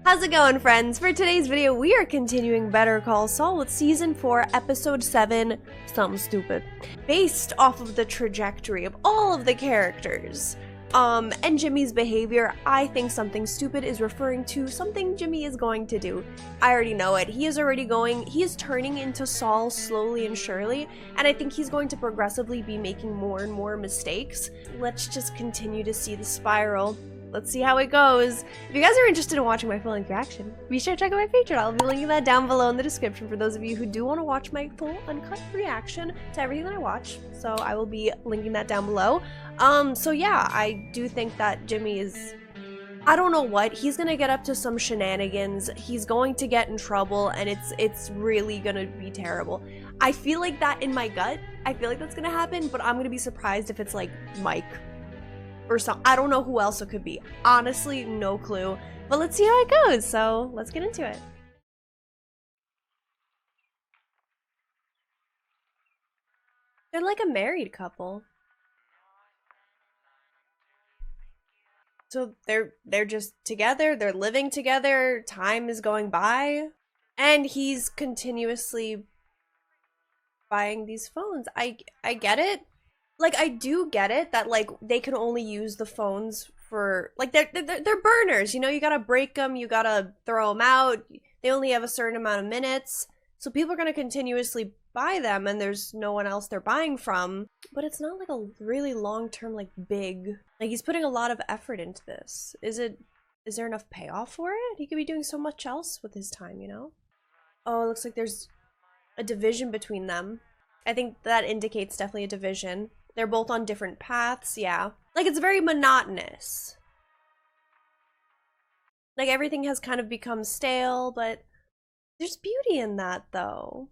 How's it going, friends? For today's video, we are continuing Better Call Saul with Season 4, Episode 7, Something Stupid. Based off of the trajectory of all of the characters, and Jimmy's behavior, I think Something Stupid is referring to something Jimmy is going to do. I already know it. He is turning into Saul slowly and surely, and I think he's going to progressively be making more and more mistakes. Let's just continue to see the spiral. Let's see how it goes. If you guys are interested in watching my full-length reaction, be sure to check out my Patreon. I'll be linking that down below in the description for those of you who do want to watch my full uncut reaction to everything that I watch. So I will be linking that down below. So yeah, I do think that Jimmy is, I don't know what, he's gonna get up to some shenanigans. He's going to get in trouble, and it's really gonna be terrible. I feel like that in my gut. I feel like that's gonna happen, but I'm gonna be surprised if it's like Mike or some, I don't know who else it could be. Honestly, no clue. But let's see how it goes, so let's get into it. They're like a married couple. So they're just together, they're living together, time is going by, and he's continuously buying these phones. I get it. Like, I do get it that, like, they can only use the phones for, like, they're burners, you know? You gotta break them, you gotta throw them out, they only have a certain amount of minutes, so people are gonna continuously buy them, and there's no one else they're buying from. But it's not, like, a really long-term, like, big, like, he's putting a lot of effort into this. Is there enough payoff for it? He could be doing so much else with his time, you know? Oh, it looks like there's a division between them. I think that indicates definitely a division. They're both on different paths, yeah. Like, it's very monotonous. Like, everything has kind of become stale, but there's beauty in that, though.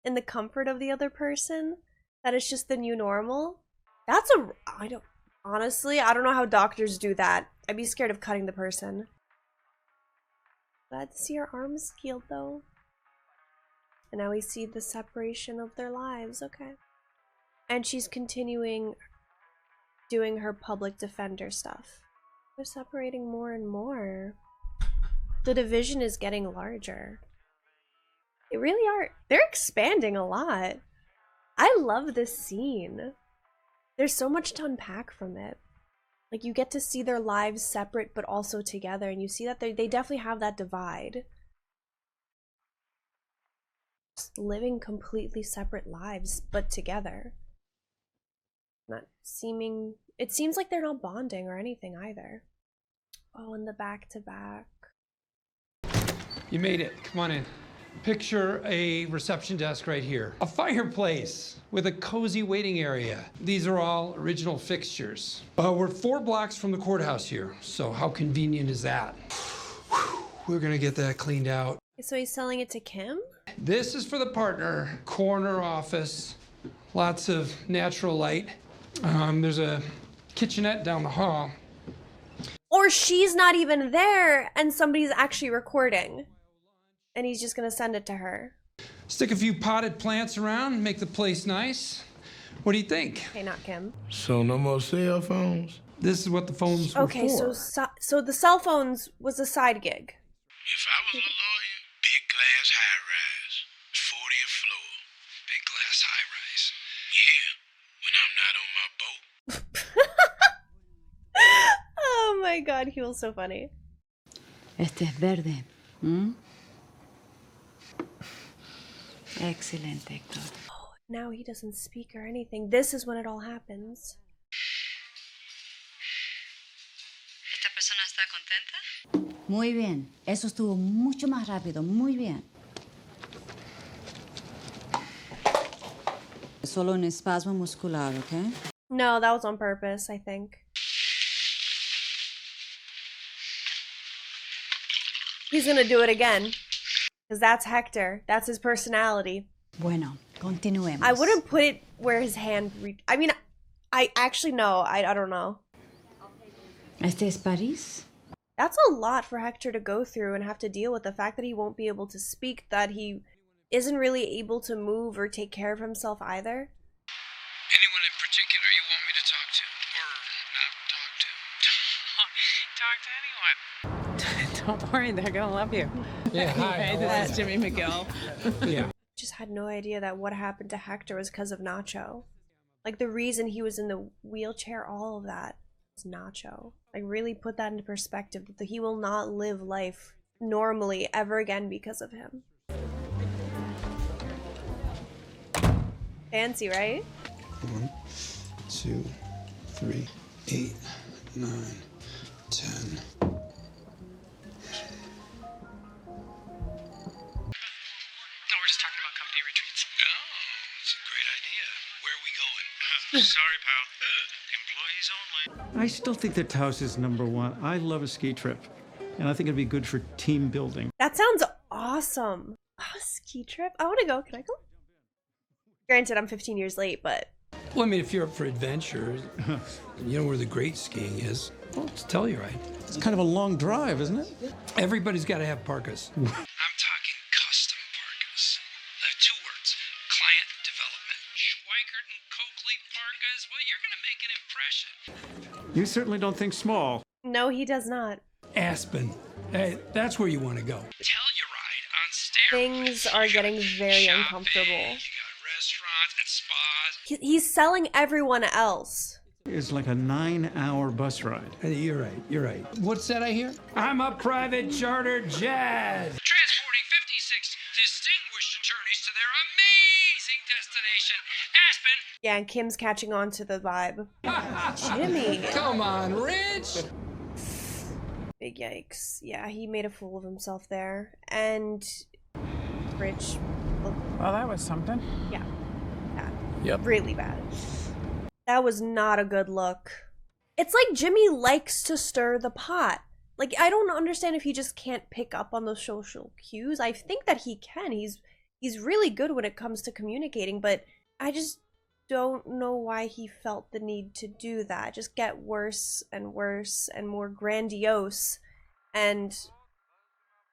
In the comfort of the other person. That it's just the new normal. That's honestly, I don't know how doctors do that. I'd be scared of cutting the person. Glad to see her arms healed, though. And now we see the separation of their lives, okay. And she's continuing doing her public defender stuff. They're separating more and more. The division is getting larger. They really are. They're expanding a lot. I love this scene. There's so much to unpack from it. Like, you get to see their lives separate but also together, and you see that they definitely have that divide. Just living completely separate lives but together. It seems like they're not bonding or anything either. Oh, and the back-to-back. You made it. Come on in. Picture a reception desk right here. A fireplace with a cozy waiting area. These are all original fixtures. We're 4 blocks from the courthouse here, so how convenient is that? We're gonna get that cleaned out. So he's selling it to Kim? This is for the partner. Corner office. Lots of natural light. There's a kitchenette down the hall. Or she's not even there and somebody's actually recording. And he's just gonna send it to her. Stick a few potted plants around, make the place nice. What do you think? Okay, not Kim. So no more cell phones? This is what the phones were okay, for. so the cell phones was a side gig. If I was a lawyer, big glass high-rise, 40th floor, big glass high-rise. Yeah, when I'm not on my boat. Oh my god, he was so funny. Este es verde. ¿Mm? Excellent, Hector. Oh, now he doesn't speak or anything. This is when it all happens. ¿Esta persona está contenta? Muy bien. Eso estuvo mucho más rápido. Muy bien. Solo un espasmo muscular, ¿ok? No, that was on purpose, I think. He's gonna do it again. Because that's Hector. That's his personality. Bueno, continuemos. I wouldn't put it where his hand I mean, I actually know. I don't know. ¿Este es París? That's a lot for Hector to go through and have to deal with the fact that he won't be able to speak, that he isn't really able to move or take care of himself either. Anyone in particular you want me to talk to? Or not talk to? Talk to anyone. Don't worry, they're gonna love you. Yeah, hi. Hey, how are this is Jimmy McGill. you? Yeah. Just had no idea that what happened to Hector was because of Nacho. Like the reason he was in the wheelchair, all of that was Nacho. Like really put that into perspective. That he will not live life normally ever again because of him. Fancy, right? 1, 2, 3, 8, 9, 10. No, we're just talking about company retreats. Oh, it's a great idea. Where are we going? Sorry, pal. Employees only. I still think that Taos is #1. I love a ski trip, and I think it'd be good for team building. That sounds awesome. A ski trip? I want to go. Can I go? Granted, I'm 15 years late, but Well, I mean, if you're up for adventure, you know where the great skiing is. Well, let's tell you, right? It's kind of a long drive, isn't it? Everybody's got to have parkas. I'm talking custom parkas. 2 words. Client development. Schweikert and Coakley parkas. Well, you're going to make an impression. You certainly don't think small. no, he does not. Aspen. Hey, that's where you want to go. Telluride on steroids. Things are getting very Shopping, uncomfortable. You got restaurants and spas. He's selling everyone else. It's like a 9-hour bus ride. Hey, you're right. You're right. What's that I hear? I'm a private charter jet. Transporting 56 distinguished attorneys to their amazing destination, Aspen. Yeah, and Kim's catching on to the vibe. Jimmy. Come on, Rich. Big yikes. Yeah, he made a fool of himself there. And Rich, Well, that was something. yeah, bad. Yep. Really bad. That was not a good look. It's like Jimmy likes to stir the pot. Like, I don't understand if he just can't pick up on those social cues. I think that he can. He's really good when it comes to communicating, but I just don't know why he felt the need to do that. Just get worse and worse and more grandiose. And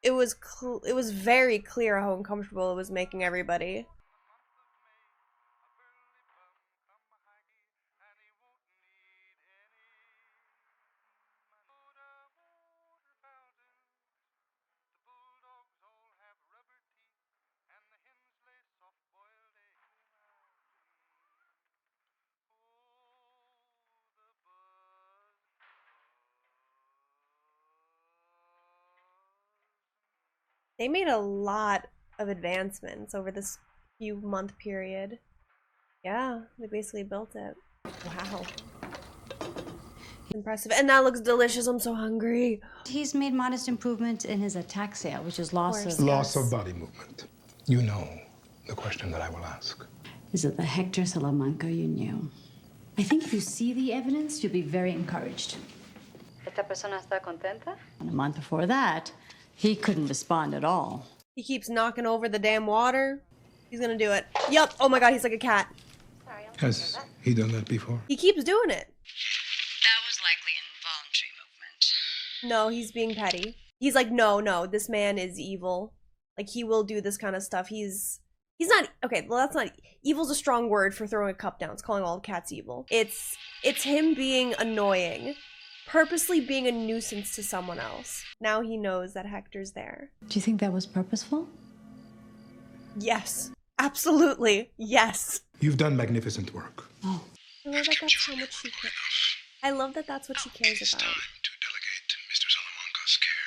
it was very clear how uncomfortable it was making everybody. They made a lot of advancements over this few month period. Yeah, they basically built it. Wow. Impressive. And that looks delicious. I'm so hungry. He's made modest improvements in his ataxia, which is loss course. of... Loss of body movement. You know the question that I will ask. Is it the Hector Salamanca you knew? I think if you see the evidence, you'll be very encouraged. ¿Esta persona está contenta? And a month before that, he couldn't respond at all. He keeps knocking over the damn water. He's gonna do it. Yup. Oh my god, he's like a cat. Has he done that before? He keeps doing it. That was likely an involuntary movement. No, he's being petty. He's like, no, this man is evil. Like, he will do this kind of stuff. He's not, okay, well, that's not, evil's a strong word for throwing a cup down. It's calling all cats evil. It's him being annoying. Purposely being a nuisance to someone else. Now he knows that Hector's there. Do you think that was purposeful? Yes. Absolutely. Yes. You've done magnificent work. Oh. I love that that's how much she cares. I love that that's what she cares It's about. time to delegate Mr. Salamanca's care.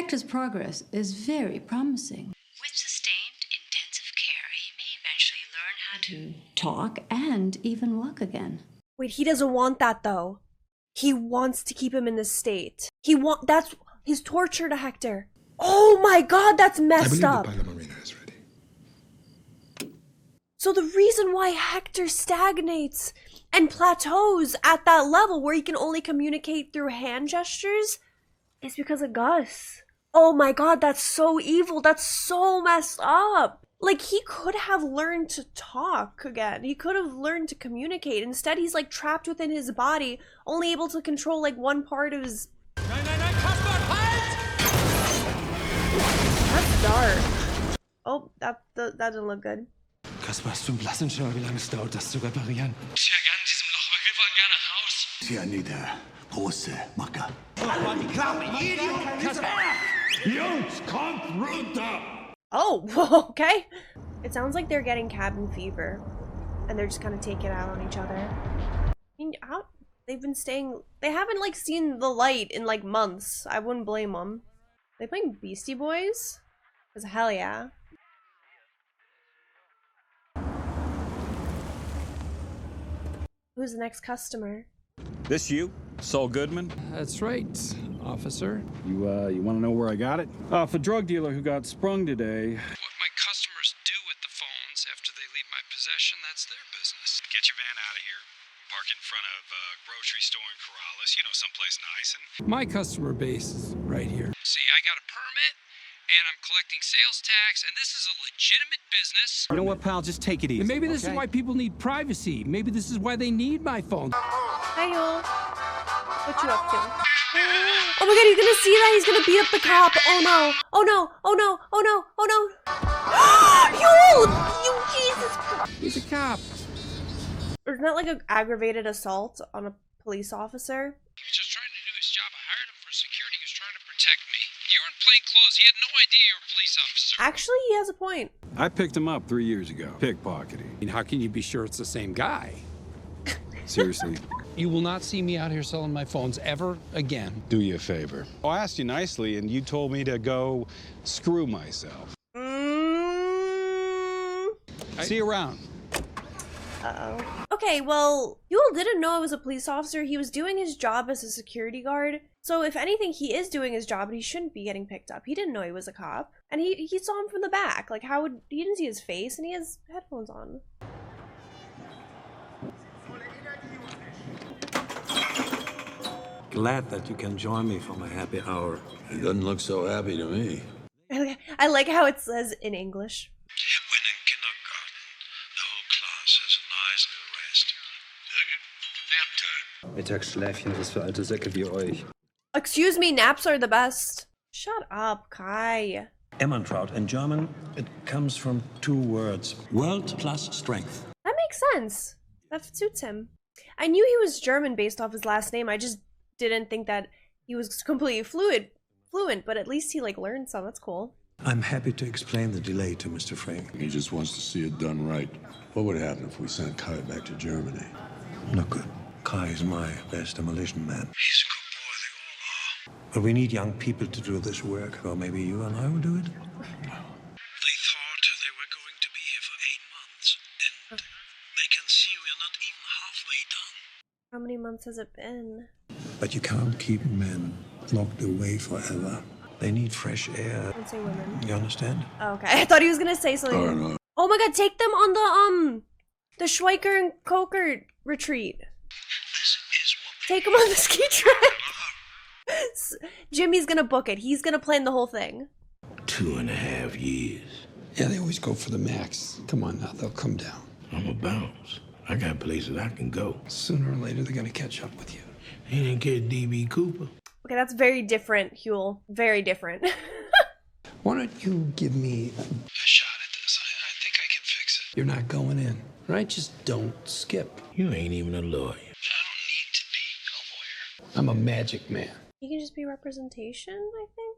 Hector's progress is very promising. With sustained intensive care, he may eventually learn how to... Talk and even walk again. Wait, he doesn't want that though. He wants to keep him in this state. That's his torture to Hector. Oh my god, that's I messed believe up. the Palomar is ready. So the reason why Hector stagnates and plateaus at that level where he can only communicate through hand gestures is because of Gus. Oh my god, that's so evil. That's so messed up. Like, he could have learned to talk again. He could have learned to communicate. Instead, he's like trapped within his body, only able to control like one part of his... That's dark. Oh, that doesn't look good. Kaspar, hast du einen blassen Schimmer, wie lange es dauert, das zu reparieren? Sehr gern in diesem Loch, aber wir wollen gerne raus. Oh, okay. It sounds like they're getting cabin fever, and they're just kind of taking it out on each other. I mean, they've been staying. They haven't like seen the light in like months. I wouldn't blame them. They playing Beastie Boys? Cause hell yeah. Who's the next customer? This you? Saul Goodman? That's right, officer. You want to know where I got it? Off a drug dealer who got sprung today. What my customers do with the phones after they leave my possession, that's their business. Get your van out of here. Park in front of a grocery store in Corrales, you know, someplace nice. And My customer base is right here. See, I got a permit, and I'm collecting sales tax, and this is a legitimate business. You know what, pal? Just take it easy. And maybe this okay? is why people need privacy. Maybe this is why they need my phone. Hi, y'all. What you up to? Oh my god, he's gonna see that. He's gonna beat up the cop. Oh no. Oh no. Oh no. Oh no. Oh no. You Jesus Christ. He's a cop. Isn't that like an aggravated assault on a police officer? He was just trying to do his job. I hired him for security. He was trying to protect me. You were in plain clothes. He had no idea you were a police officer. Actually, he has a point. I picked him up 3 years ago. Pickpocketing. I mean, how can you be sure it's the same guy? Seriously. You will not see me out here selling my phones ever again. Do you a favor. I asked you nicely, and you told me to go screw myself. See you around. Uh-oh. Okay, well, Yul didn't know I was a police officer. He was doing his job as a security guard. So if anything, he is doing his job and he shouldn't be getting picked up. He didn't know he was a cop. And he saw him from the back. Like, how would... He didn't see his face and he has headphones on. Glad that you can join me for my happy hour. He doesn't look so happy to me. I like how it says in English. when in kindergarten, the whole class has a nice little rest. Nap time. Mittagsschläfchen ist für alte Säcke wie euch. Excuse me, naps are the best. Shut up, Kai. Emmentrout in German, it comes from 2 words. World plus strength. That makes sense. That suits him. I knew he was German based off his last name. I just didn't think that he was completely fluent, but at least he like learned some. That's cool. I'm happy to explain the delay to Mr. Frank. He just wants to see it done right. What would happen if we sent Kai back to Germany? Not good. Kai is my best demolition man. He's a good boy, they all are. But we need young people to do this work. Or maybe you and I will do it? They thought they were going to be here for 8 months, and they can see we're not even halfway done. How many months has it been? But you can't keep men locked away forever. They need fresh air. Don't say women. You understand? Oh, okay, I thought he was gonna say something. Oh, no. Oh my god, take them on the Schweiker and Coker retreat. This is what Take them on the ski trip. Jimmy's gonna book it. He's gonna plan the whole thing. 2.5 years. Yeah, they always go for the max. Come on now, they'll come down. I'm a bounce. I got places I can go. Sooner or later, they're gonna catch up with you. He didn't get D.B. Cooper. Okay, that's very different, Huel. Very different. Why don't you give me a shot at this? I think I can fix it. You're not going in, right? Just don't skip. You ain't even a lawyer. I don't need to be a lawyer. I'm a magic man. He can just be representation, I think.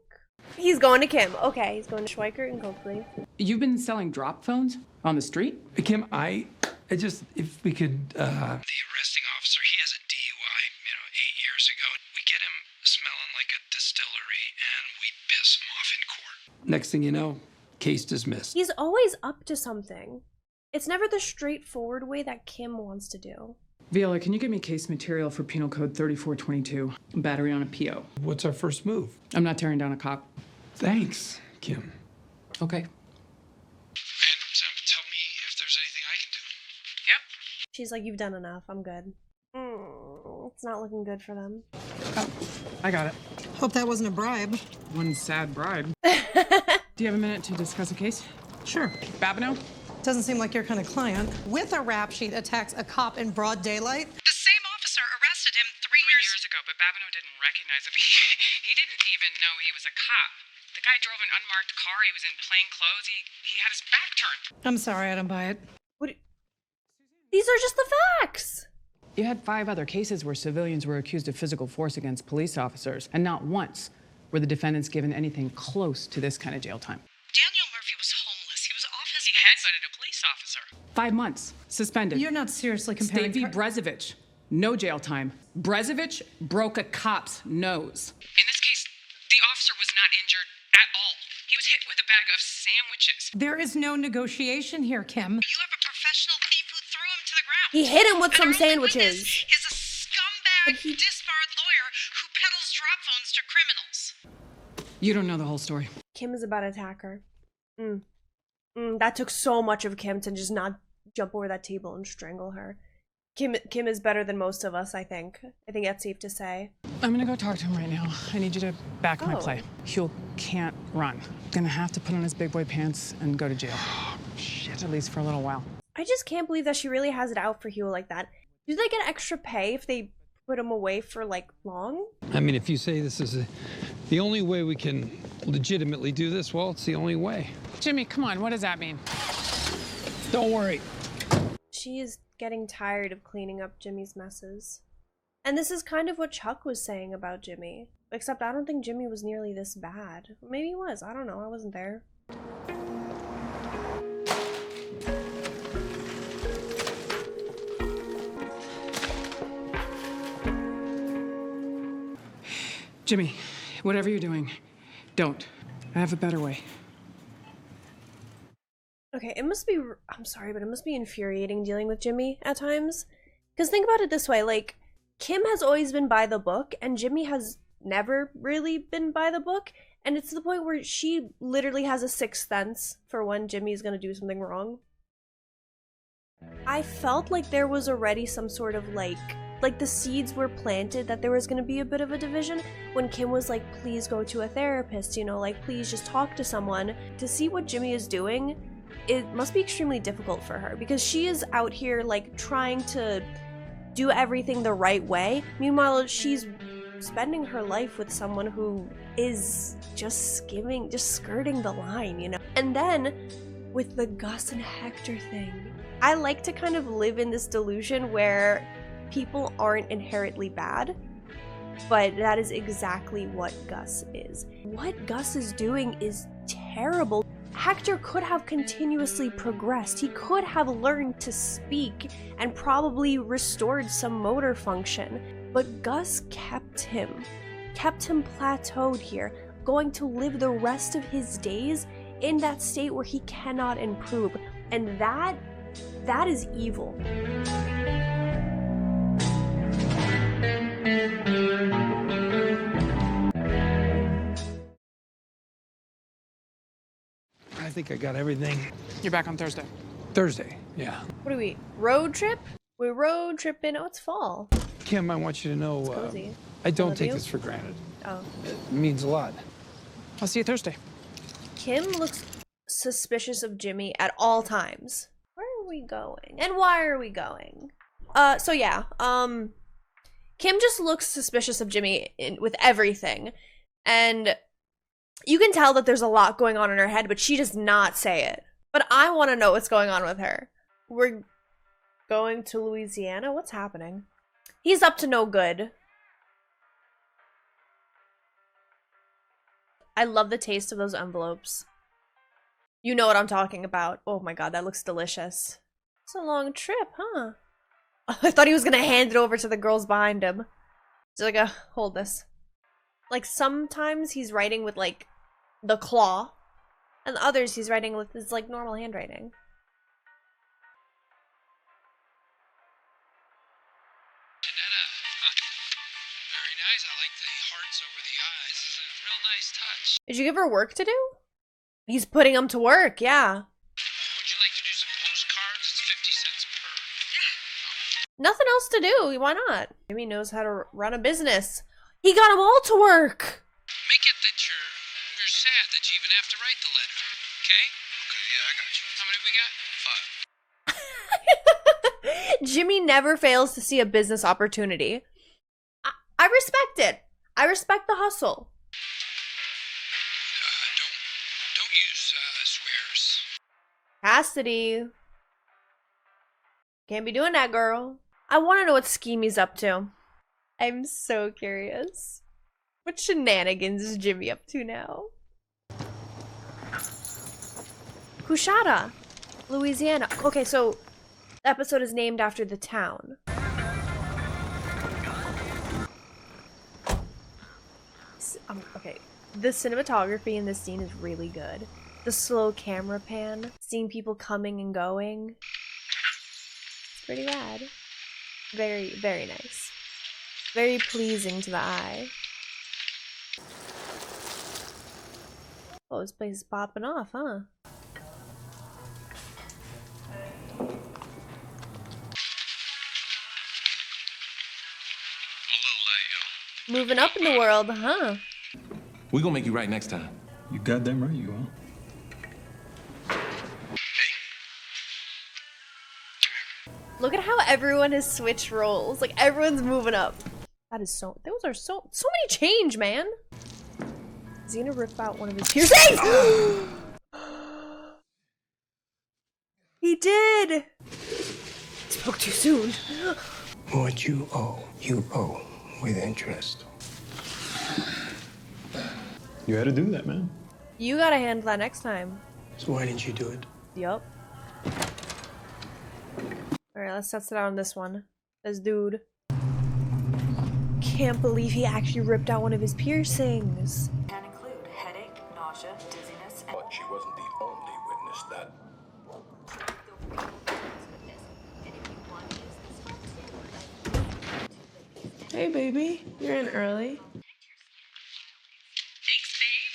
He's going to Kim. Okay, he's going to Schweiker and Coakley. You've been selling drop phones on the street? Kim, I just, if we could, The arresting officer, he has a DUI, 8 years ago. We get him smelling like a distillery, and we piss him off in court. Next thing you know, case dismissed. He's always up to something. It's never the straightforward way that Kim wants to do. Viola, can you get me case material for Penal Code 3422? Battery on a PO. What's our first move? I'm not tearing down a cop. Thanks, Kim. Okay. And tell me if there's anything I can do. Yep. She's like, you've done enough. I'm good. It's not looking good for them. Oh, I got it. Hope that wasn't a bribe. One sad bribe. Do you have a minute to discuss a case? Sure. Babineau? Doesn't seem like your kind of client. With a rap sheet attacks a cop in broad daylight. The same officer arrested him 3 years ago, but Babineau didn't recognize him. He didn't even know he was a cop. The guy drove an unmarked car. He was in plain clothes. He had his back turned. I'm sorry, I don't buy it. What? These are just the facts. You had 5 other cases where civilians were accused of physical force against police officers, and not once were the defendants given anything close to this kind of jail time. Daniel Murphy was homeless. He was off his meds. He headbutted a police officer. 5 months, suspended. You're not seriously comparing... Stavy Brezovich, no jail time. Brezovich broke a cop's nose. In this case, the officer was not injured at all. He was hit with a bag of sandwiches. There is no negotiation here, Kim. You have a professional thief who threw him to the ground. He hit him with some sandwiches. Is a scumbag, disbarred lawyer who peddles drop phones to criminals. You don't know the whole story. Kim is about to attack her. That took so much of Kim to just not jump over that table and strangle her. Kim is better than most of us, I think. I think that's safe to say. I'm gonna go talk to him right now. I need you to back my play. Huel can't run. Gonna have to put on his big boy pants and go to jail. Shit, at least for a little while. I just can't believe that she really has it out for Huel like that. Do they get extra pay if they put him away for, like, long? I mean, if you say this is the only way we can legitimately do this, well, it's the only way. Jimmy, come on, what does that mean? Don't worry. She is getting tired of cleaning up Jimmy's messes. And this is kind of what Chuck was saying about Jimmy. Except I don't think Jimmy was nearly this bad. Maybe he was. I don't know. I wasn't there. Jimmy, whatever you're doing, don't. I have a better way. Okay, it must be, I'm sorry, but it must be infuriating dealing with Jimmy at times. Because think about it this way, like, Kim has always been by the book, and Jimmy has never really been by the book, and it's to the point where she literally has a sixth sense for when Jimmy's gonna do something wrong. I felt like there was already some sort of, like the seeds were planted that there was gonna be a bit of a division when Kim was like, please go to a therapist, you know, like, please just talk to someone. To see what Jimmy is doing, it must be extremely difficult for her because she is out here like trying to do everything the right way. Meanwhile, she's spending her life with someone who is just skirting the line, you know? And then with the Gus and Hector thing, I like to kind of live in this delusion where people aren't inherently bad, but that is exactly what Gus is. What Gus is doing is terrible. Hector could have continuously progressed. He could have learned to speak and probably restored some motor function. But Gus kept him plateaued here, going to live the rest of his days in that state where he cannot improve. And that is evil. I think I got everything. You're back on Thursday. Thursday, yeah. What are we, road trip? We're road tripping. Oh, it's fall. Kim, I want you to know, cozy. I don't take you? this for granted. Oh. It means a lot. I'll see you Thursday. Kim looks suspicious of Jimmy at all times. Where are we going? And why are we going? So yeah, Kim just looks suspicious of Jimmy with everything. And you can tell that there's a lot going on in her head, but she does not say it. But I want to know what's going on with her. We're going to Louisiana? What's happening? He's up to no good. I love the taste of those envelopes. You know what I'm talking about. Oh my god, that looks delicious. It's a long trip, huh? I thought he was gonna hand it over to the girls behind him. She's like, hold this. Like, sometimes he's writing with, like, the claw, and others he's writing with his, like, normal handwriting. Very nice. I like the hearts over the eyes. It's a real nice touch. Did you give her work to do? He's putting them to work, yeah. Would you like to do some postcards? It's 50 cents per. Nothing else to do, why not? Jimmy knows how to run a business. He got them all to work. Make it that you're sad that you even have to write the letter. Okay? Okay, yeah, I got you. How many we got? 5. Jimmy never fails to see a business opportunity. I respect it. I respect the hustle. Don't use swears. Cassidy. Can't be doing that, girl. I want to know what Schemy's up to. I'm so curious. What shenanigans is Jimmy up to now? Coushatta, Louisiana. Okay, so the episode is named after the town. Okay, the cinematography in this scene is really good. The slow camera pan, seeing people coming and going. It's pretty rad. Very, very nice. Very pleasing to the eye. Oh, this place is popping off, huh? Moving up in the world, huh? We gonna make you right next time. You goddamn right you are. Look at how everyone has switched roles. Like everyone's moving up. That is so. Those are so many change, man. Is he gonna rip out one of his piercings? He did. Spoke too soon. What you owe with interest. You had to do that, man. You gotta handle that next time. So why didn't you do it? Yup. Alright, let's test it out on this one. This dude. Can't believe he actually ripped out one of his piercings. Can include headache, nausea, dizziness, and... But she wasn't the only witness that. Hey, baby. You're in early. Thanks, babe.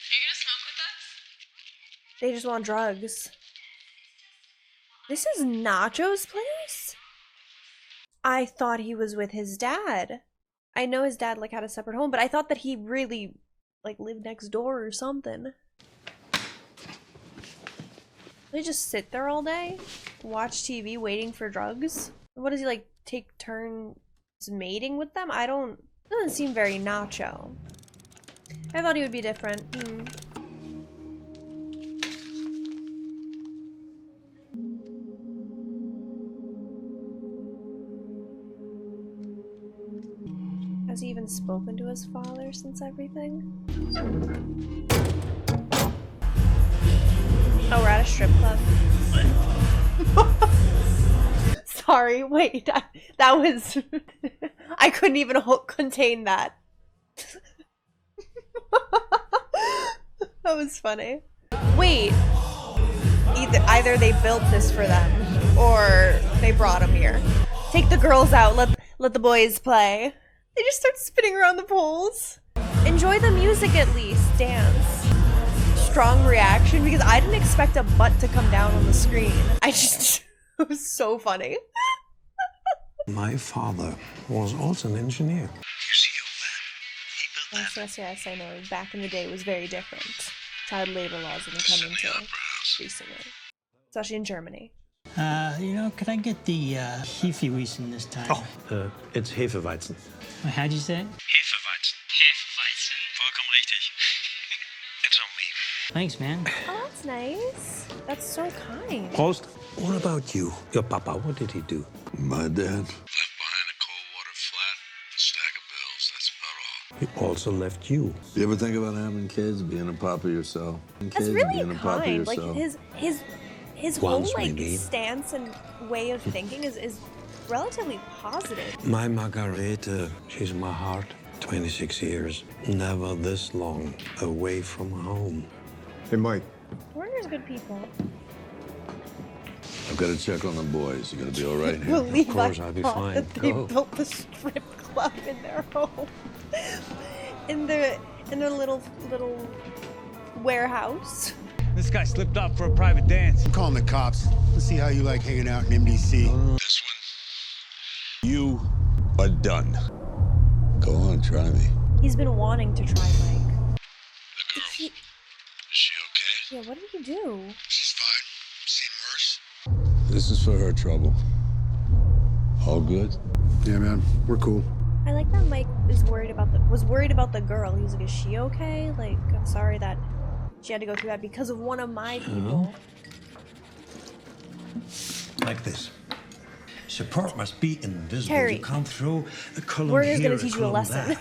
Are you gonna smoke with us? They just want drugs. This is Nacho's place? I thought he was with his dad. I know his dad like had a separate home, but I thought that he really like lived next door or something. They just sit there all day, watch TV, waiting for drugs. What does he like take turns mating with them? Doesn't seem very Nacho. I thought he would be different. Has he even spoken to his father since everything? Oh, we're at a strip club. Sorry, wait, that was... I couldn't even contain that. That was funny. Wait. Either they built this for them, or they brought them here. Take the girls out, let the boys play. They just start spinning around the poles. Enjoy the music at least, dance. Strong reaction, because I didn't expect a butt to come down on the screen. It was so funny. My father was also an engineer. Yes, I know. Back in the day, it was very different. Child labor laws didn't come into recently. Especially in Germany. Could I get the Hefeweizen this time? Oh, it's Hefeweizen. How'd you say it? Hefeweizen. Hefeweizen. Vollkommen richtig. It's on me. Thanks, man. Oh, that's nice. That's so kind. Prost. What about you? Your papa, what did he do? My dad left behind a cold water flat, a stack of bills. That's about all. He also left you. You ever think about having kids, being a papa yourself? That's really kind. Like his whole Once, like maybe. stance and way of thinking is relatively positive. My Margarete, she's in my heart. 26 years, never this long away from home. Hey, Mike. Foreigners, good people. I've got to check on the boys. You gonna be all right here? Believe Of course, I I'll be thought fine. that they Go. built the strip club in their home, in their little warehouse. This guy slipped up for a private dance. I'm calling the cops. Let's see how you like hanging out in MDC. This one, you are done. Go on, try me. He's been wanting to try Mike. The girl, is she okay? Yeah, what did he do? She's fine. Seen worse. This is for her trouble. All good? Yeah, man. We're cool. I like that Mike was worried about the girl. He was like, is she okay? Like, I'm sorry that she had to go through that because of one of my people. Like this. Support must be invisible. Terry, You can't throw a column Werner's here, gonna teach you a column lesson. there.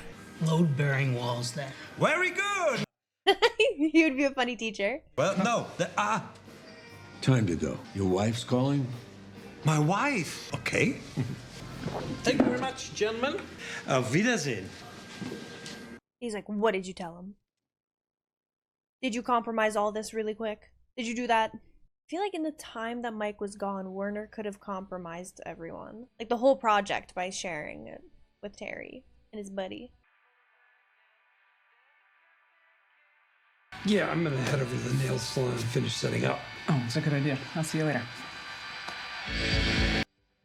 Load-bearing walls there. Very good! He would be a funny teacher. Well, no, Time to go. Your wife's calling? my wife. Okay. Thank you very much, gentlemen. Auf Wiedersehen. He's like, what did you tell him? Did you compromise all this really quick? Did you do that? I feel like in the time that Mike was gone, Werner could have compromised everyone. Like the whole project by sharing it with Terry and his buddy. Yeah, I'm gonna head over to the nail salon and finish setting up. Oh, it's a good idea. I'll see you later.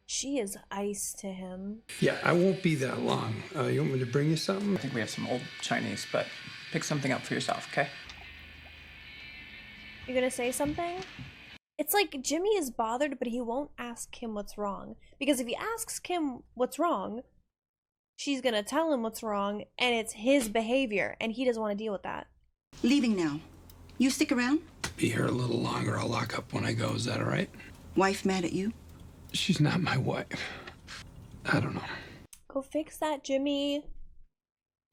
She is ice to him. Yeah, I won't be that long. You want me to bring you something? I think we have some old Chinese, but pick something up for yourself, okay? You gonna say something? It's like Jimmy is bothered, but he won't ask Kim what's wrong. Because if he asks Kim what's wrong, she's gonna tell him what's wrong, and it's his behavior, and he doesn't want to deal with that. Leaving now. You stick around? Be here a little longer. I'll lock up when I go. Is that all right? Wife mad at you? She's not my wife. I don't know. Go fix that, Jimmy.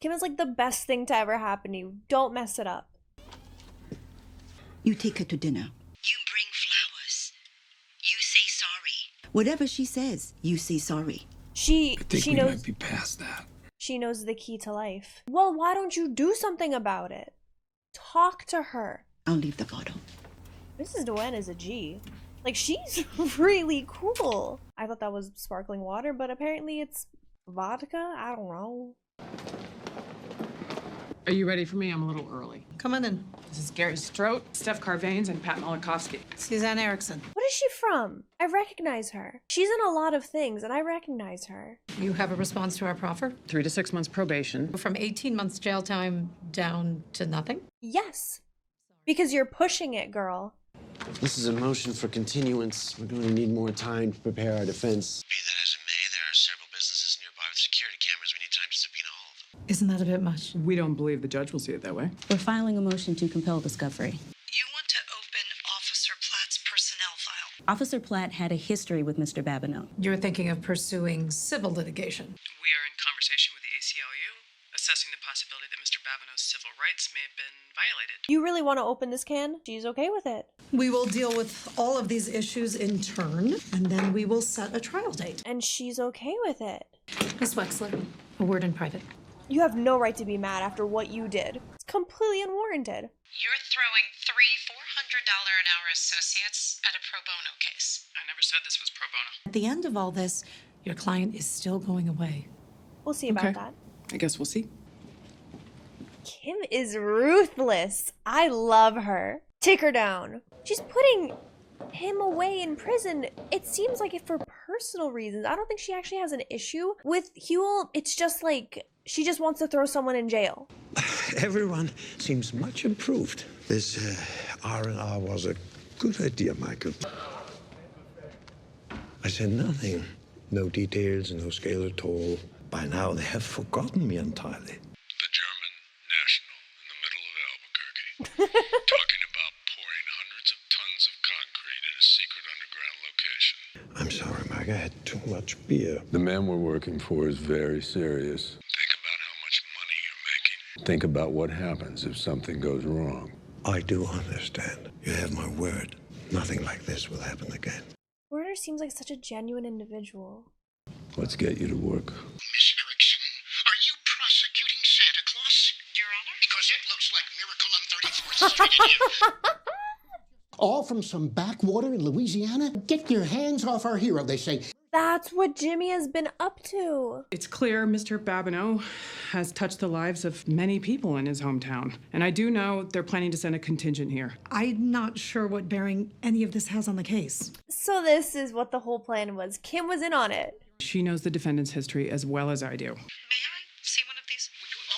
Kim is like the best thing to ever happen to you. Don't mess it up. You take her to dinner. You bring flowers. You say sorry. Whatever she says, you say sorry. She we knows might be past that. She knows the key to life. Well, why don't you do something about it? Talk to her. I'll leave the bottle. Mrs. Dewen is a G. Like, she's really cool. I thought that was sparkling water, but apparently it's vodka? I don't know. Are you ready for me? I'm a little early. Come on in. This is Gary Strout, Steph Carvanes, and Pat Malakovsky. Suzanne Erickson. What is she from? I recognize her. She's in a lot of things, and I recognize her. You have a response to our proffer? 3 to 6 months probation. From 18 months jail time down to nothing? Yes. Because you're pushing it, girl. This is a motion for continuance. We're going to need more time to prepare our defense. Be that as it may, there are several businesses nearby with security cameras. We need time to subpoena all of them. Isn't that a bit much? We don't believe the judge will see it that way. We're filing a motion to compel discovery. You want to open Officer Platt's personnel file. Officer Platt had a history with Mr. Babineau. You're thinking of pursuing civil litigation. We are in conversation with the ACLU, assessing the possibility that Mr. Babineau's civil rights may have been violated. You really want to open this can? She's okay with it. We will deal with all of these issues in turn, and then we will set a trial date. And she's okay with it. Miss Wexler, a word in private. You have no right to be mad after what you did. It's completely unwarranted. You're throwing 3 $400 an hour associates at a pro bono case. I never said this was pro bono. At the end of all this, your client is still going away. We'll see about that. I guess we'll see. Kim is ruthless. I love her. Take her down. She's putting him away in prison. It seems like it for personal reasons. I don't think she actually has an issue with Huel. It's just like she just wants to throw someone in jail. Everyone seems much improved. This R&R was a good idea, Michael. I said nothing. No details, no scale at all. By now, they have forgotten me entirely. The German national in the middle of Albuquerque, talking about pouring hundreds of tons of concrete in a secret underground location. I'm sorry, Mike. I had too much beer. The man we're working for is very serious. Think about how much money you're making. Think about what happens if something goes wrong. I do understand. You have my word. Nothing like this will happen again. Werner seems like such a genuine individual. Let's get you to work. Miss Erickson, are you prosecuting Santa Claus, Your Honor? Because it looks like Miracle on 34th Street in here. All from some backwater in Louisiana? Get your hands off our hero, they say. That's what Jimmy has been up to. It's clear Mr. Babineau has touched the lives of many people in his hometown. And I do know they're planning to send a contingent here. I'm not sure what bearing any of this has on the case. So this is what the whole plan was. Kim was in on it. She knows the defendant's history as well as I do. May I see one of these? Oh,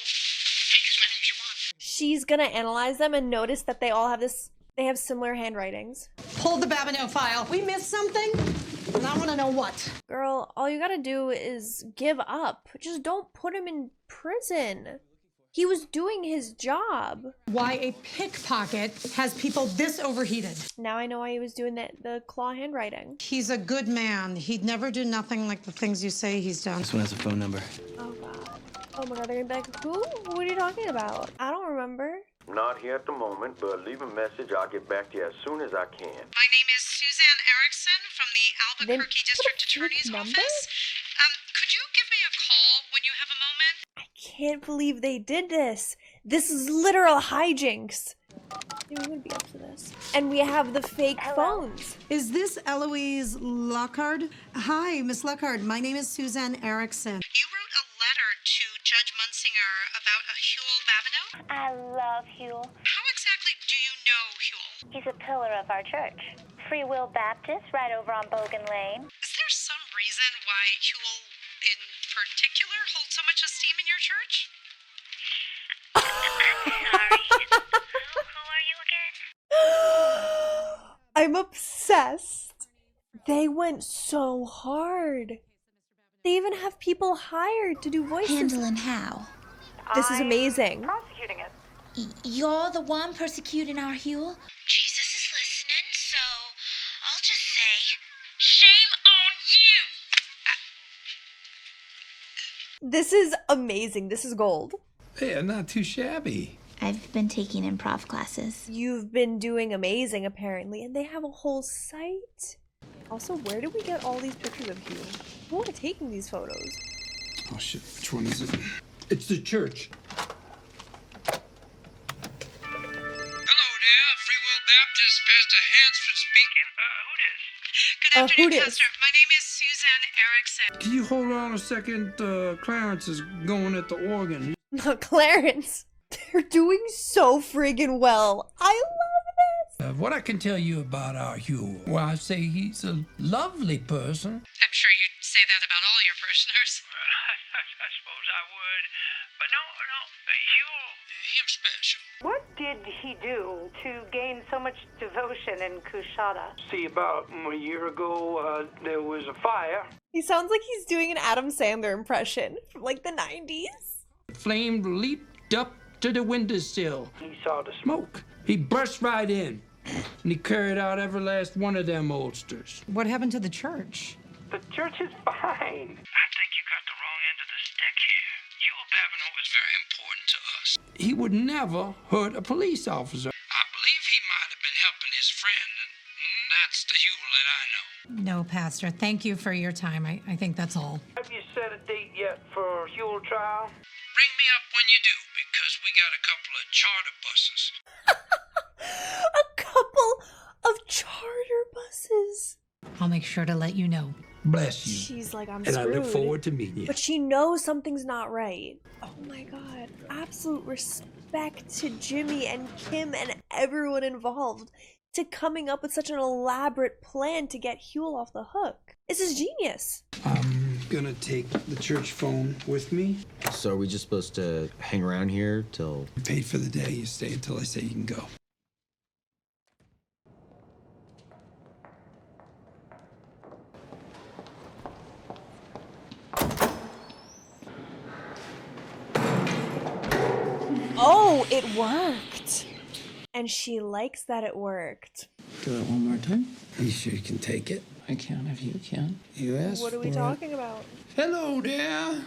take as many as you want. She's gonna analyze them and notice that they all have they have similar handwritings. Pull the Babineau file. We missed something? And I want to know what. Girl, all you gotta do is give up. Just don't put him in prison. He was doing his job. Why a pickpocket has people this overheated. Now I know why he was doing the claw handwriting. He's a good man. He'd never do nothing like the things you say he's done. This one has a phone number. Oh god. Oh my god, they're gonna be like, who? What are you talking about? I don't remember. Not here at the moment, but leave a message. I'll get back to you as soon as I can. My name is Suzanne Erickson from the Albuquerque District Attorney's Office. Could you give me a call when you have a moment? I can't believe they did this. This is literal hijinks. Maybe we would be up to this. And we have the fake phones. Is this Eloise Lockhart? Hi, Miss Lockhart. My name is Suzanne Erickson. You wrote a letter to Judge Munsinger about a Huel Babineau? I love Huel. How exactly do you know Huel? He's a pillar of our church. Free Will Baptist, right over on Bogan Lane. Is there some reason why Huel in particular holds so much esteem in your church? Sorry. Who are you again? I'm obsessed. They went so hard. They even have people hired to do voices. Handling how? This is amazing. Prosecuting it. You're the one persecuting our Huel? Jesus is listening, so I'll just say, shame on you! This is amazing. This is gold. Yeah, not too shabby. I've been taking improv classes. You've been doing amazing, apparently, and they have a whole site. Also, where did we get all these pictures of you? Who are taking these photos? Oh shit, which one is it? It's the church. Hello there, Free Will Baptist, Pastor Hansford speaking. Who dis? Good afternoon, Pastor. My name is Suzanne Erickson. Can you hold on a second? Clarence is going at the organ. Clarence. They're doing so friggin' well. I love this. What I can tell you about our Hugh, well, I say he's a lovely person. I'm sure you'd say that about all your parishioners. I suppose I would. But no, him special. What did he do to gain so much devotion in Coushatta? See, about a year ago, there was a fire. He sounds like he's doing an Adam Sandler impression from like the 90s. Flame leaped up to the windowsill. He saw the Smoke. He burst right in, and he carried out every last one of them oldsters. What happened to the church? The church is fine. I think you got the wrong end of the stick here. Huel Babineau is very important to us. He would never hurt a police officer. I believe he might have been helping his friend, and that's the Huel that I know. No, Pastor. Thank you for your time. I think that's all. Have you set a date yet for Huel trial? Ring me up when you do, because we got a couple of charter buses. A couple of charter buses. I'll make sure to let you know. Bless you. She's like, I'm and screwed. I look forward to meeting you. But she knows something's not right. Oh my god. Absolute respect to Jimmy and Kim and everyone involved to coming up with such an elaborate plan to get Huel off the hook. This is genius. I'm gonna take the church phone with me. So are we just supposed to hang around here till... You paid for the day. You stay until I say you can go. Oh, it worked. And she likes that it worked. Do it one more time. You sure you can take it? I can if you can. You asked What are we for talking about? Hello there. Ooh,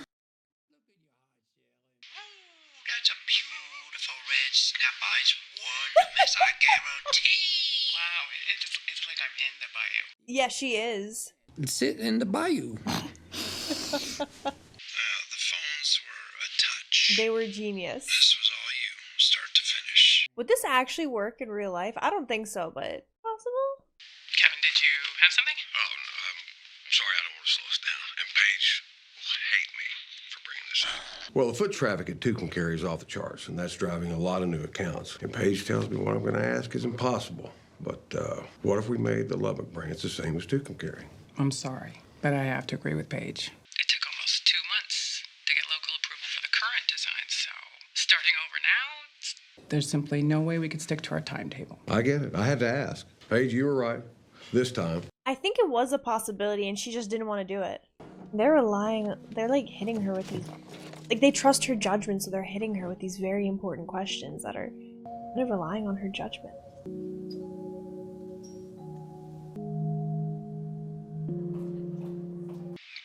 that's a beautiful red snap eyes. One miss, I guarantee. Wow, it's like I'm in the bayou. Yeah, she is. Sit in the bayou. The phones were a touch. They were genius. This was all you, start to finish. Would this actually work in real life? I don't think so, but possible? Kevin, did you have something? Oh, I'm sorry, I don't want to slow us down. And Paige will hate me for bringing this up. Well, the foot traffic at Tucumcari is off the charts, and that's driving a lot of new accounts. And Paige tells me what I'm going to ask is impossible. But what if we made the Lubbock branch the same as Tucumcari? I'm sorry, but I have to agree with Paige. It took almost 2 months to get local approval for the current design, so starting over now, There's simply no way we could stick to our timetable. I get it. I had to ask. Paige, you were right. This time. I think it was a possibility and she just didn't want to do it. They're like hitting her with these Like, they trust her judgment, so they're hitting her with these very important questions that are kind of relying on her judgment.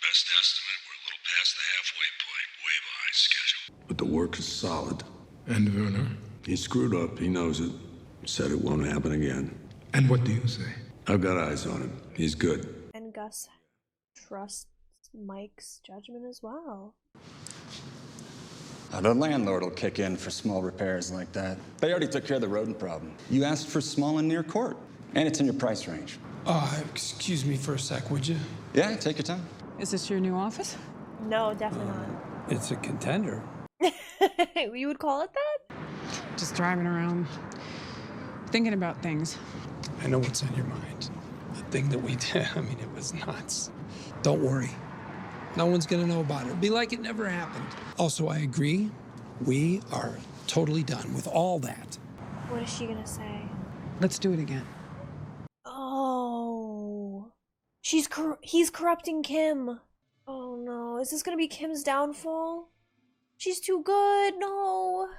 Best estimate, we're a little past the halfway point, way behind schedule. But the work is solid. And Werner? He screwed up, he knows it. Said it won't happen again. And what do you say? I've got eyes on him. He's good. And Gus trusts Mike's judgment as well. The landlord will kick in for small repairs like that. They already took care of the rodent problem. You asked for small and near court, and it's in your price range. Excuse me for a sec, would you? Yeah, take your time. Is this your new office? No, definitely not. It's a contender. You would call it that? Just driving around, thinking about things. I know what's on your mind. The thing that we did, I mean, it was nuts. Don't worry. No one's gonna know about it. It'll be like it never happened. Also, I agree. We are totally done with all that. What is she gonna say? Let's do it again. Oh. He's corrupting Kim. Oh no. Is this gonna be Kim's downfall? She's too good. No.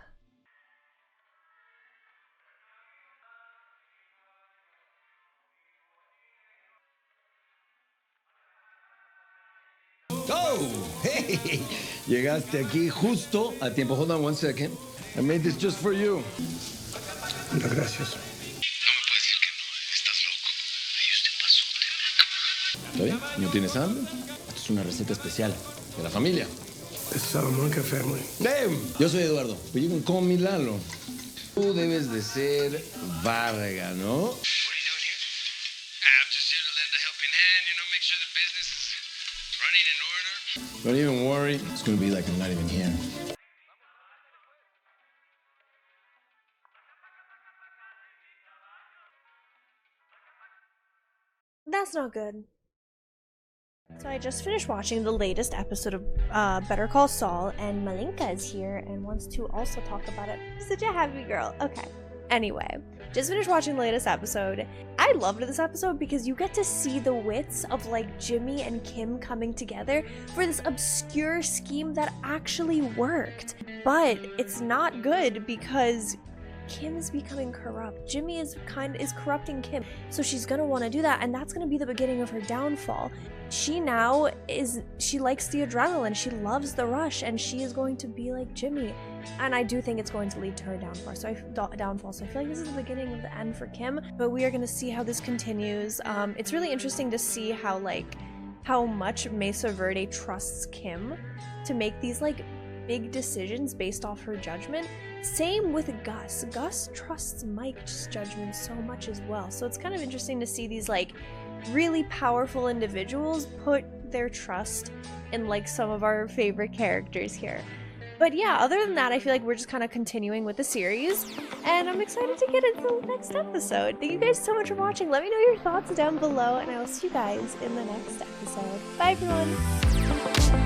Oh, hey, llegaste aquí justo a tiempo. Hold on one second. I made this just for you. Muchas gracias. ¿Está bien? ¿No tienes hambre? Esto es una receta especial de la familia. It's Salamanca family. Yo soy Eduardo, but you can call me Lalo. Tú debes de ser Varga, ¿no? Don't even worry. It's gonna be like I'm not even here. That's not good. So I just finished watching the latest episode of Better Call Saul, and Malinka is here and wants to also talk about it. Such a happy girl. Okay. Anyway, just finished watching the latest episode. I loved this episode because you get to see the wits of like Jimmy and Kim coming together for this obscure scheme that actually worked. But it's not good because Kim is becoming corrupt. Jimmy is corrupting Kim. So she's gonna want to do that, and that's gonna be the beginning of her downfall. She likes the adrenaline, she loves the rush, and she is going to be like Jimmy. And I do think it's going to lead to her downfall. So I feel like this is the beginning of the end for Kim, but we are going to see how this continues. It's really interesting to see how much Mesa Verde trusts Kim to make these like big decisions based off her judgment. Same with Gus. Gus trusts Mike's judgment so much as well. So it's kind of interesting to see these like really powerful individuals put their trust in like some of our favorite characters here. But yeah, other than that, I feel like we're just kind of continuing with the series, and I'm excited to get into the next episode. Thank you guys so much for watching. Let me know your thoughts down below, and I will see you guys in the next episode. Bye everyone!